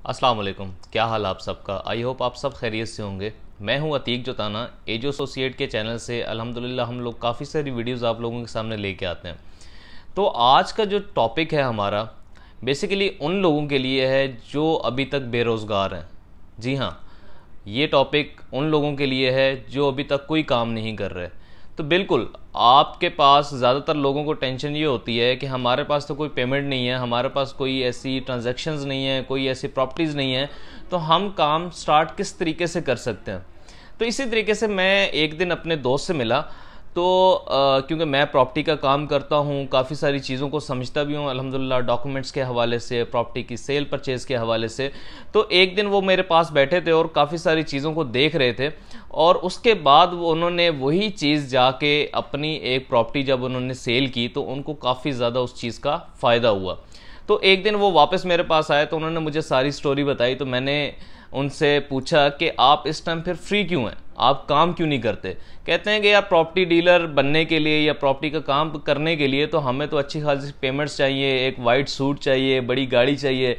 अस्सलाम वालेकुम। क्या हाल आप सबका। आई होप आप सब खैरियत से होंगे। मैं हूं अतीक जोताना, एजो एसोसिएट के चैनल से। अल्हम्दुलिल्लाह हम लोग काफ़ी सारी वीडियोस आप लोगों के सामने लेके आते हैं। तो आज का जो टॉपिक है हमारा बेसिकली उन लोगों के लिए है जो अभी तक बेरोज़गार हैं। जी हाँ, ये टॉपिक उन लोगों के लिए है जो अभी तक कोई काम नहीं कर रहे। तो बिल्कुल आपके पास ज़्यादातर लोगों को टेंशन ये होती है कि हमारे पास तो कोई पेमेंट नहीं है, हमारे पास कोई ऐसी ट्रांजैक्शंस नहीं है, कोई ऐसी प्रॉपर्टीज़ नहीं है, तो हम काम स्टार्ट किस तरीके से कर सकते हैं। तो इसी तरीके से मैं एक दिन अपने दोस्त से मिला। तो क्योंकि मैं प्रॉपर्टी का काम करता हूँ, काफ़ी सारी चीज़ों को समझता भी हूँ अल्हम्दुलिल्लाह, डॉक्यूमेंट्स के हवाले से, प्रॉपर्टी की सेल परचेज़ के हवाले से। तो एक दिन वो मेरे पास बैठे थे और काफ़ी सारी चीज़ों को देख रहे थे, और उसके बाद वो उन्होंने वही चीज़ जाके अपनी एक प्रॉपर्टी जब उन्होंने सेल की तो उनको काफ़ी ज़्यादा उस चीज़ का फ़ायदा हुआ। तो एक दिन वो वापस मेरे पास आए तो उन्होंने मुझे सारी स्टोरी बताई। तो मैंने उनसे पूछा कि आप इस टाइम फिर फ्री क्यों हैं, आप काम क्यों नहीं करते। कहते हैं कि यार प्रॉपर्टी डीलर बनने के लिए या प्रॉपर्टी का काम करने के लिए तो हमें तो अच्छी खासी पेमेंट्स चाहिए, एक वाइट सूट चाहिए, बड़ी गाड़ी चाहिए।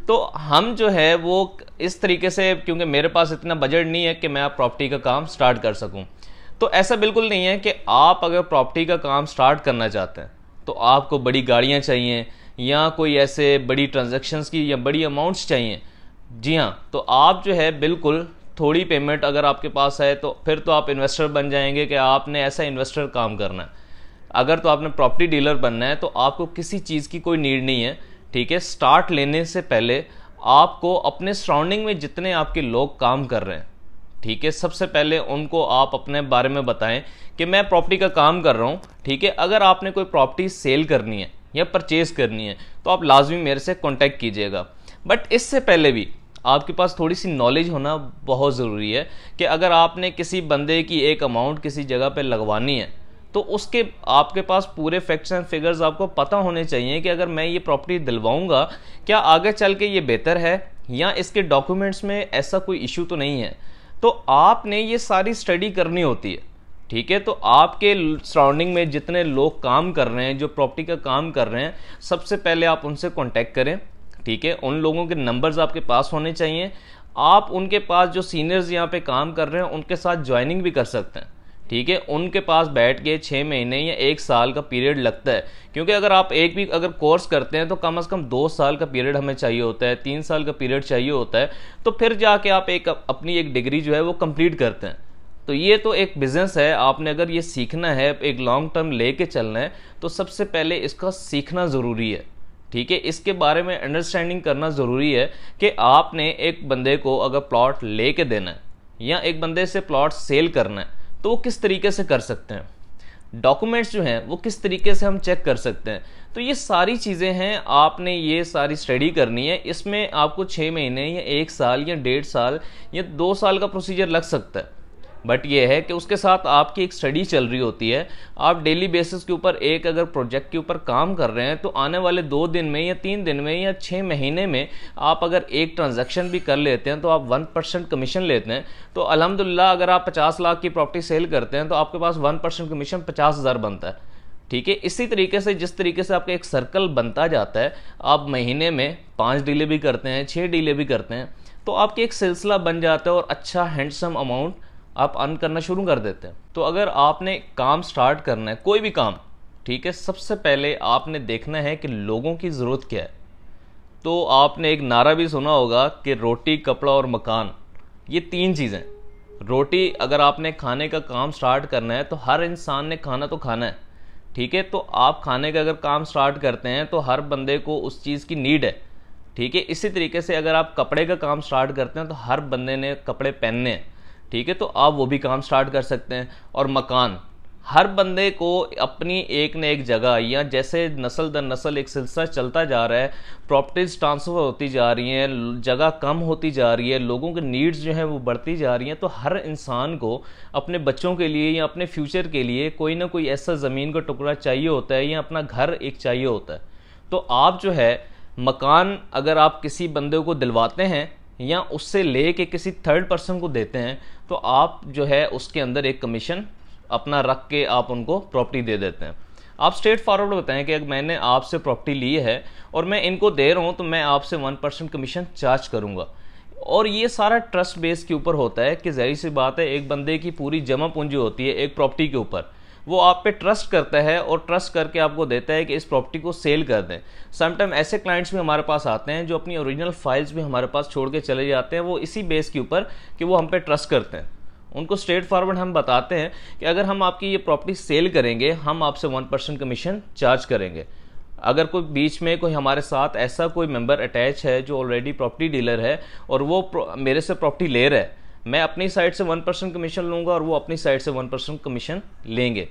तो हम जो है वो इस तरीके से, क्योंकि मेरे पास इतना बजट नहीं है कि मैं आप प्रॉपर्टी का काम स्टार्ट कर सकूं। तो ऐसा बिल्कुल नहीं है कि आप अगर प्रॉपर्टी का काम स्टार्ट करना चाहते हैं तो आपको बड़ी गाड़ियां चाहिए या कोई ऐसे बड़ी ट्रांजैक्शंस की या बड़ी अमाउंट्स चाहिए। जी हाँ, तो आप जो है बिल्कुल थोड़ी पेमेंट अगर आपके पास है तो फिर तो आप इन्वेस्टर बन जाएंगे कि आपने ऐसा इन्वेस्टर काम करना है। अगर तो आपने प्रॉपर्टी डीलर बनना है तो आपको किसी चीज़ की कोई नीड नहीं है। ठीक है, स्टार्ट लेने से पहले आपको अपने सराउंडिंग में जितने आपके लोग काम कर रहे हैं, ठीक है, सबसे पहले उनको आप अपने बारे में बताएं कि मैं प्रॉपर्टी का काम कर रहा हूं। ठीक है, अगर आपने कोई प्रॉपर्टी सेल करनी है या परचेज करनी है तो आप लाजमी मेरे से कांटेक्ट कीजिएगा। बट इससे पहले भी आपके पास थोड़ी सी नॉलेज होना बहुत ज़रूरी है कि अगर आपने किसी बंदे की एक अमाउंट किसी जगह पे लगवानी है तो उसके आपके पास पूरे फैक्ट्स एंड फिगर्स आपको पता होने चाहिए कि अगर मैं ये प्रॉपर्टी दिलवाऊंगा क्या आगे चल के ये बेहतर है या इसके डॉक्यूमेंट्स में ऐसा कोई इशू तो नहीं है। तो आपने ये सारी स्टडी करनी होती है। ठीक है, तो आपके सराउंडिंग में जितने लोग काम कर रहे हैं, जो प्रॉपर्टी का काम कर रहे हैं, सबसे पहले आप उनसे कांटेक्ट करें। ठीक है, उन लोगों के नंबर्स आपके पास होने चाहिए। आप उनके पास जो सीनियर्स यहाँ पे काम कर रहे हैं उनके साथ ज्वाइनिंग भी कर सकते हैं। ठीक है, उनके पास बैठ के 6 महीने या 1 साल का पीरियड लगता है, क्योंकि अगर आप एक भी अगर कोर्स करते हैं तो कम से कम 2 साल का पीरियड हमें चाहिए होता है, 3 साल का पीरियड चाहिए होता है। तो फिर जाके आप एक अपनी एक डिग्री जो है वो कंप्लीट करते हैं। तो ये तो एक बिजनेस है, आपने अगर ये सीखना है, एक लॉन्ग टर्म लेके चलना है तो सबसे पहले इसका सीखना ज़रूरी है। ठीक है, इसके बारे में अंडरस्टैंडिंग करना ज़रूरी है कि आपने एक बंदे को अगर प्लॉट लेके देना है या एक बंदे से प्लॉट सेल करना है तो वो किस तरीके से कर सकते हैं, डॉक्यूमेंट्स जो हैं वो किस तरीके से हम चेक कर सकते हैं। तो ये सारी चीज़ें हैं, आपने ये सारी स्टडी करनी है। इसमें आपको 6 महीने या 1 साल या 1.5 साल या 2 साल का प्रोसीजर लग सकता है। बट ये है कि उसके साथ आपकी एक स्टडी चल रही होती है। आप डेली बेसिस के ऊपर एक अगर प्रोजेक्ट के ऊपर काम कर रहे हैं तो आने वाले 2 दिन में या 3 दिन में या 6 महीने में आप अगर एक ट्रांजैक्शन भी कर लेते हैं तो आप 1% कमीशन लेते हैं। तो अल्हम्दुलिल्लाह अगर आप 50 लाख की प्रॉपर्टी सेल करते हैं तो आपके पास 1% कमीशन 50,000 बनता है। ठीक है, इसी तरीके से जिस तरीके से आपका एक सर्कल बनता जाता है, आप महीने में 5 डीलें भी करते हैं, 6 डीलें भी करते हैं, तो आपकी एक सिलसिला बन जाता है और अच्छा हैंडसम अमाउंट आप अर्न करना शुरू कर देते हैं। तो अगर आपने काम स्टार्ट करना है, कोई भी काम, ठीक है, सबसे पहले आपने देखना है कि लोगों की ज़रूरत क्या है। तो आपने एक नारा भी सुना होगा कि रोटी, कपड़ा और मकान, ये 3 चीज़ें। रोटी अगर आपने खाने का काम स्टार्ट करना है तो हर इंसान ने खाना तो खाना है। ठीक है, तो आप खाने का अगर काम स्टार्ट करते हैं तो हर बंदे को उस चीज़ की नीड है। ठीक है, इसी तरीके से अगर आप कपड़े का काम स्टार्ट करते हैं तो हर बंदे ने कपड़े पहनने हैं। ठीक है, तो आप वो भी काम स्टार्ट कर सकते हैं। और मकान, हर बंदे को अपनी एक न एक जगह, या जैसे नस्ल दर नस्ल एक सिलसिला चलता जा रहा है, प्रॉपर्टीज ट्रांसफ़र होती जा रही हैं, जगह कम होती जा रही है, लोगों की नीड्स जो हैं वो बढ़ती जा रही हैं, तो हर इंसान को अपने बच्चों के लिए या अपने फ्यूचर के लिए कोई ना कोई ऐसा ज़मीन का टुकड़ा चाहिए होता है या अपना घर एक चाहिए होता है। तो आप जो है मकान अगर आप किसी बंदे को दिलवाते हैं या उससे ले के किसी थर्ड पर्सन को देते हैं तो आप जो है उसके अंदर एक कमीशन अपना रख के आप उनको प्रॉपर्टी दे देते हैं। आप स्ट्रेट फॉरवर्ड बताएं कि अगर मैंने आपसे प्रॉपर्टी ली है और मैं इनको दे रहा हूँ तो मैं आपसे 1% कमीशन चार्ज करूँगा। और ये सारा ट्रस्ट बेस के ऊपर होता है कि ज़ाहिर सी बात है एक बंदे की पूरी जमा पूंजी होती है एक प्रॉपर्टी के ऊपर, वो आप पे ट्रस्ट करता है और ट्रस्ट करके आपको देता है कि इस प्रॉपर्टी को सेल कर दें। समटाइम ऐसे क्लाइंट्स भी हमारे पास आते हैं जो अपनी ओरिजिनल फाइल्स भी हमारे पास छोड़ के चले जाते हैं, वो इसी बेस के ऊपर कि वो हम पे ट्रस्ट करते हैं। उनको स्ट्रेट फॉरवर्ड हम बताते हैं कि अगर हम आपकी ये प्रॉपर्टी सेल करेंगे हम आपसे 1% कमीशन चार्ज करेंगे। अगर कोई बीच में कोई हमारे साथ ऐसा कोई मेंबर अटैच है जो ऑलरेडी प्रॉपर्टी डीलर है और वो मेरे से प्रॉपर्टी ले रहा है, मैं अपनी साइड से 1% कमीशन लूँगा और वो अपनी साइड से 1% कमीशन लेंगे।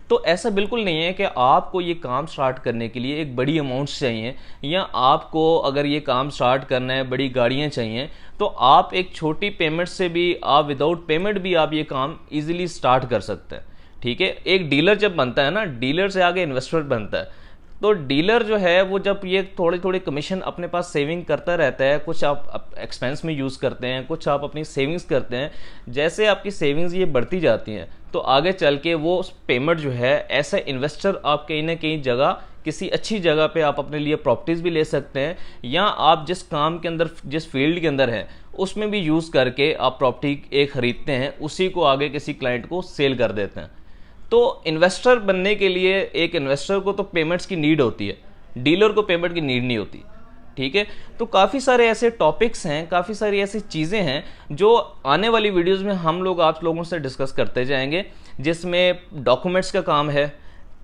तो ऐसा बिल्कुल नहीं है कि आपको ये काम स्टार्ट करने के लिए एक बड़ी अमाउंट्स चाहिए या आपको अगर ये काम स्टार्ट करना है बड़ी गाड़ियाँ चाहिए, तो आप एक छोटी पेमेंट से भी आप विदाउट पेमेंट भी आप ये काम ईजिली स्टार्ट कर सकते हैं। ठीक है, एक डीलर जब बनता है ना, डीलर से आगे इन्वेस्टर बनता है। तो डीलर जो है वो जब ये थोड़े थोड़े कमीशन अपने पास सेविंग करता रहता है, कुछ आप एक्सपेंस में यूज़ करते हैं, कुछ आप अपनी सेविंग्स करते हैं, जैसे आपकी सेविंग्स ये बढ़ती जाती हैं तो आगे चल के वो पेमेंट जो है ऐसा इन्वेस्टर आप कहीं ना कहीं जगह किसी अच्छी जगह पे आप अपने लिए प्रॉपर्टीज़ भी ले सकते हैं, या आप जिस काम के अंदर जिस फील्ड के अंदर हैं उसमें भी यूज़ करके आप प्रॉपर्टी एक ख़रीदते हैं, उसी को आगे किसी क्लाइंट को सेल कर देते हैं। तो इन्वेस्टर बनने के लिए एक इन्वेस्टर को तो पेमेंट्स की नीड होती है, डीलर को पेमेंट की नीड नहीं होती। ठीक है, तो काफ़ी सारे ऐसे टॉपिक्स हैं, काफ़ी सारी ऐसी चीज़ें हैं जो आने वाली वीडियोस में हम लोग आप लोगों से डिस्कस करते जाएंगे, जिसमें डॉक्यूमेंट्स का काम है,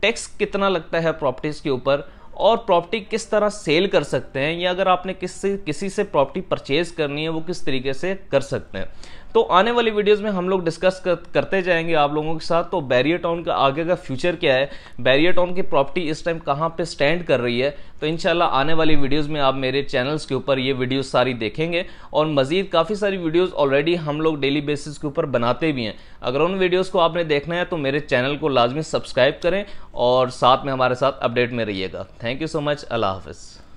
टैक्स कितना लगता है प्रॉपर्टीज़ के ऊपर, और प्रॉपर्टी किस तरह सेल कर सकते हैं, या अगर आपने किसी से प्रॉपर्टी परचेज करनी है वो किस तरीके से कर सकते हैं। तो आने वाली वीडियोस में हम लोग डिस्कस करते जाएंगे आप लोगों के साथ। तो बैरियर टाउन का आगे का फ्यूचर क्या है, बैरियर टाउन की प्रॉपर्टी इस टाइम कहाँ पे स्टैंड कर रही है, तो इंशाल्लाह आने वाली वीडियोस में आप मेरे चैनल्स के ऊपर ये वीडियोस सारी देखेंगे। और मजीद काफ़ी सारी वीडियोस ऑलरेडी हम लोग डेली बेसिस के ऊपर बनाते भी हैं। अगर उन वीडियोज़ को आपने देखना है तो मेरे चैनल को लाजमी सब्सक्राइब करें और साथ में हमारे साथ अपडेट में रहिएगा। Thank you so much. अल्लाह हाफिज़।